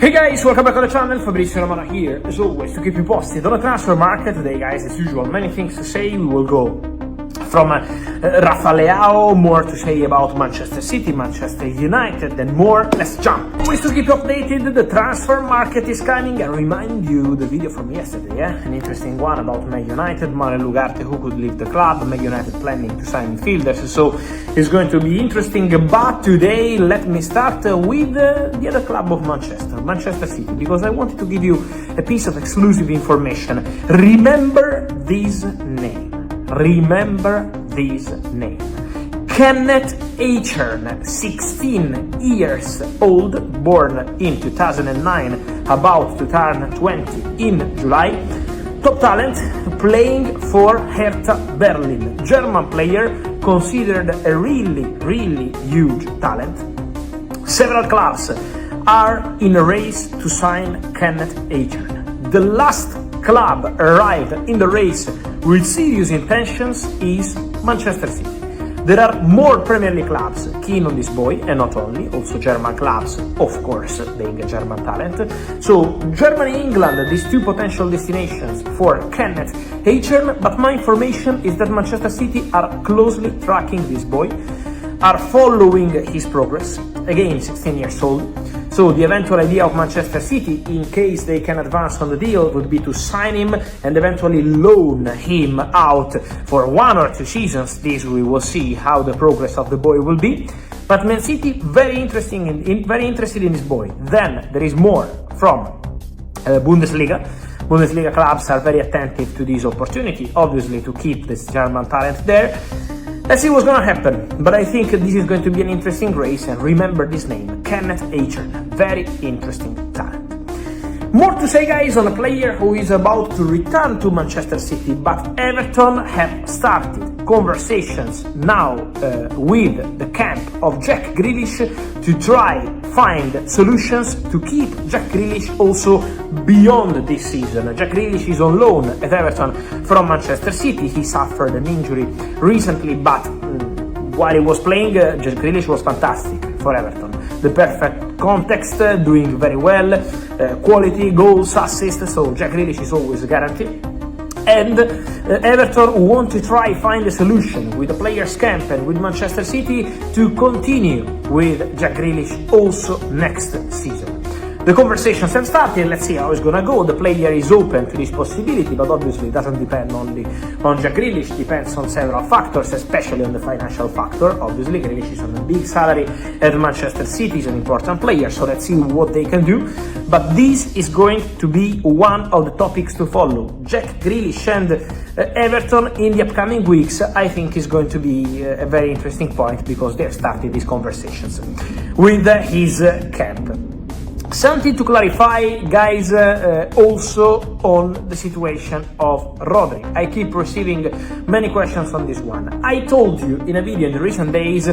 Hey guys, welcome back on the channel. Fabrizio and Romano here, as always, to keep you posted on the transfer market today, guys. As usual, many things to say. We will go from Leão, more to say about Manchester City, Manchester United, and more. Let's jump. Always to keep you updated, the transfer market is coming. I remind you the video from yesterday, an interesting one about Man United, Manuel Ugarte, who could leave the club, Man United planning to sign midfielders, so it's going to be interesting. But today, let me start with the other club of Manchester City, because I wanted to give you a piece of exclusive information. Remember this name. Remember this name. Kenneth Achern, 16 years old, born in 2009, about to turn 20 in July. Top talent, playing for Hertha Berlin. German player, considered a really huge talent. Several clubs are in a race to sign Kenneth Achern. The last club arrived in the race with serious intentions is Manchester City. There are more Premier League clubs keen on this boy, and not only, also German clubs, of course, being a German talent. So Germany, England, these two potential destinations for Kenneth Achern, but my information is that Manchester City are closely tracking this boy, are following his progress. Again, 16 years old. So the eventual idea of Manchester City, in case they can advance on the deal, would be to sign him and eventually loan him out for 1 or 2 seasons. This we will see how the progress of the boy will be. But Man City very interested in this boy. Then there is more from Bundesliga. Bundesliga clubs are very attentive to this opportunity, obviously, to keep this German talent there. Let's see what's gonna happen, but I think this is going to be an interesting race, and remember this name, Kenneth Achern, very interesting talent. More to say, guys, on a player who is about to return to Manchester City, but Everton have started conversations now with the camp of Jack Grealish to try find solutions to keep Jack Grealish also beyond this season. Jack Grealish is on loan at Everton from Manchester City. He suffered an injury recently, but while he was playing, Jack Grealish was fantastic for Everton. The perfect context, doing very well, quality, goals, assists, so Jack Grealish is always a guarantee. And Everton want to try find a solution with the players' camp and with Manchester City to continue with Jack Grealish also next season. The conversations have started, let's see how it's gonna go. The player is open to this possibility, but obviously it doesn't depend only on Jack Grealish, depends on several factors, especially on the financial factor. Obviously, Grealish is on a big salary at Manchester City, is an important player, so let's see what they can do. But this is going to be one of the topics to follow. Jack Grealish and Everton in the upcoming weeks, I think, is going to be a very interesting point, because they have started these conversations with his camp. Something to clarify, guys, also on the situation of Rodri. I keep receiving many questions on this one. I told you in a video in the recent days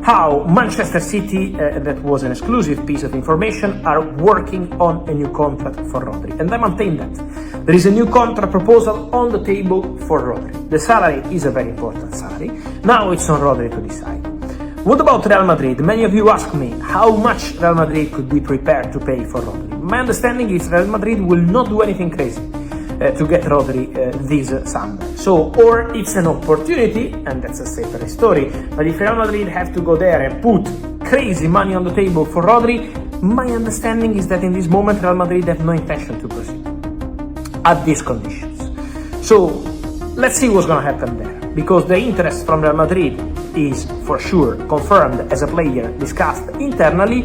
how Manchester City, that was an exclusive piece of information, are working on a new contract for Rodri. And I maintain that. There is a new contract proposal on the table for Rodri. The salary is a very important salary. Now it's on Rodri to decide. What about Real Madrid? Many of you ask me how much Real Madrid could be prepared to pay for Rodri. My understanding is Real Madrid will not do anything crazy to get Rodri this summer. So, or it's an opportunity, and that's a separate story, but if Real Madrid have to go there and put crazy money on the table for Rodri, my understanding is that in this moment Real Madrid have no intention to proceed at these conditions. So, let's see what's gonna happen there, because the interest from Real Madrid is for sure confirmed as a player discussed internally,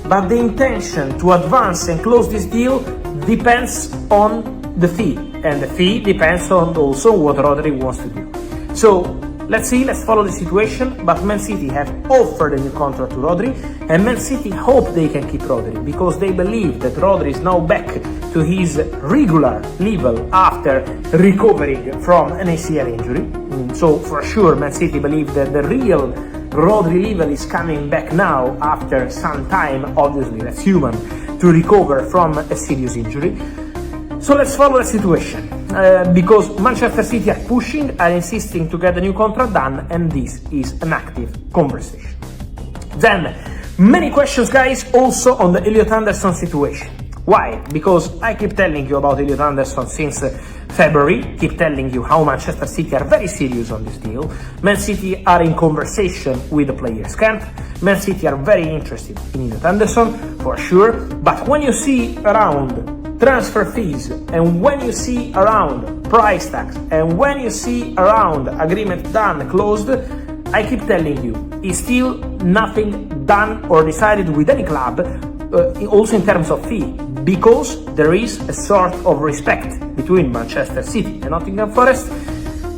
but the intention to advance and close this deal depends on the fee, and the fee depends on also what Rodri wants to do. So let's see, let's follow the situation, but Man City have offered a new contract to Rodri, and Man City hope they can keep Rodri, because they believe that Rodri is now back to his regular level after recovering from an ACL injury. So for sure Man City believe that the real Rodri level is coming back now after some time, obviously that's human, to recover from a serious injury. So let's follow the situation, because Manchester City are pushing, are insisting to get a new contract done, and this is an active conversation. Then Many questions, guys, also on the Elliot Anderson situation. Why? Because I keep telling you about Elliot Anderson since February, keep telling you how Manchester City are very serious on this deal. Man City are in conversation with the players' camp. Man City are very interested in Elliot Anderson, for sure. But when you see around transfer fees, and when you see around price tags, and when you see around agreement done, closed, I keep telling you, is still nothing done or decided with any club, also in terms of fee, because there is a sort of respect between Manchester City and Nottingham Forest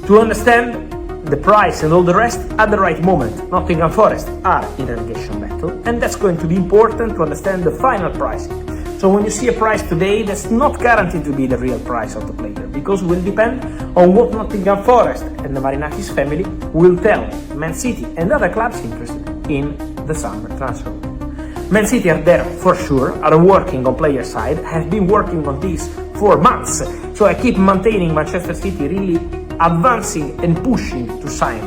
to understand the price and all the rest at the right moment. Nottingham Forest are in a relegation battle, and that's going to be important to understand the final pricing. So when you see a price today, that's not guaranteed to be the real price of the player, because it will depend on what Nottingham Forest and the Marinakis family will tell Man City and other clubs interested in the summer transfer. Man City are there for sure, are working on player side, have been working on this for months. So I keep maintaining Manchester City really advancing and pushing to sign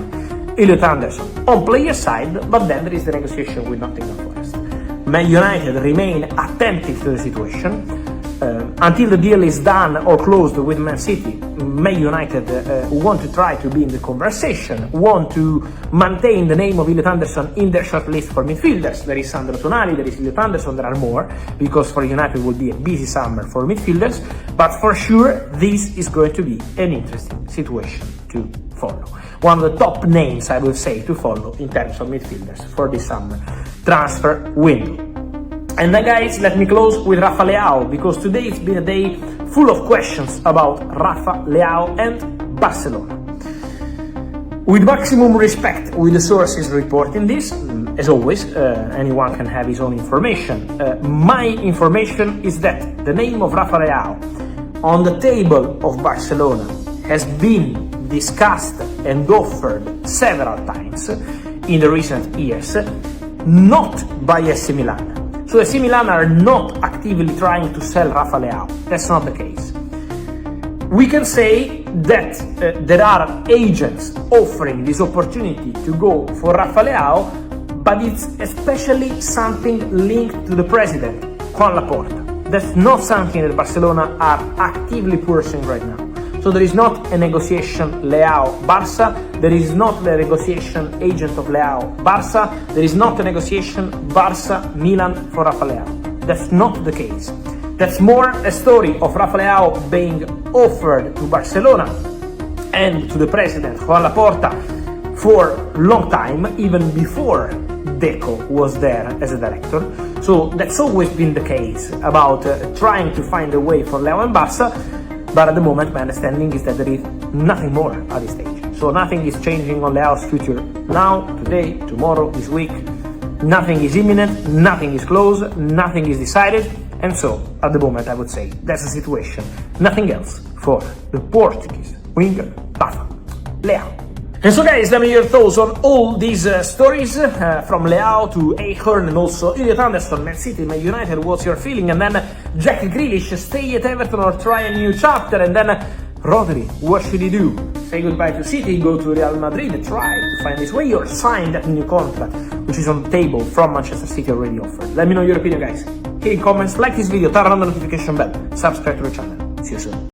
Elliot Anderson on player side, but then there is the negotiation with Nottingham Forest. Man United remain attentive to the situation. Until the deal is done or closed with Man City, Man United want to try to be in the conversation, want to maintain the name of Elliot Anderson in their shortlist for midfielders. There is Sandro Tonali, there is Elliot Anderson, there are more, because for United it will be a busy summer for midfielders, but for sure this is going to be an interesting situation to follow. One of the top names, I would say, to follow in terms of midfielders for this summer transfer window. And then guys, let me close with Rafa Leão, because today it's been a day full of questions about Rafa Leão and Barcelona. With maximum respect with the sources reporting this, as always, anyone can have his own information. My information is that the name of Rafa Leão on the table of Barcelona has been discussed and offered several times in the recent years, not by AC Milan. So AC Milan are not actively trying to sell Rafa Leão. That's not the case. We can say that there are agents offering this opportunity to go for Rafa Leão, but it's especially something linked to the president, Juan Laporta. That's not something that Barcelona are actively pursuing right now. So there is not a negotiation Leão-Barça, there is not the negotiation agent of Leão-Barça, there is not a negotiation Barça-Milan for Rafa Leão. That's not the case. That's more a story of Rafa Leão being offered to Barcelona and to the president Juan Laporta for a long time, even before Deco was there as a director. So that's always been the case about trying to find a way for Leão and Barça. But at the moment, my understanding is that there is nothing more at this stage. So nothing is changing on Leao's future now, today, tomorrow, this week. Nothing is imminent, nothing is close, nothing is decided. And so, at the moment, I would say that's the situation. Nothing else for the Portuguese winger, Rafa Leão. And so guys, let me hear your thoughts on all these stories, from Leão to Ahern and also Elliot Anderson, Man City, Man United, what's your feeling? And then Jack Grealish, stay at Everton or try a new chapter? And then Rodri, what should he do? Say goodbye to City, go to Real Madrid, try to find his way, or sign that new contract, which is on the table from Manchester City already offered? Let me know your opinion guys. Here in comments, like this video, turn on the notification bell, subscribe to the channel. See you soon.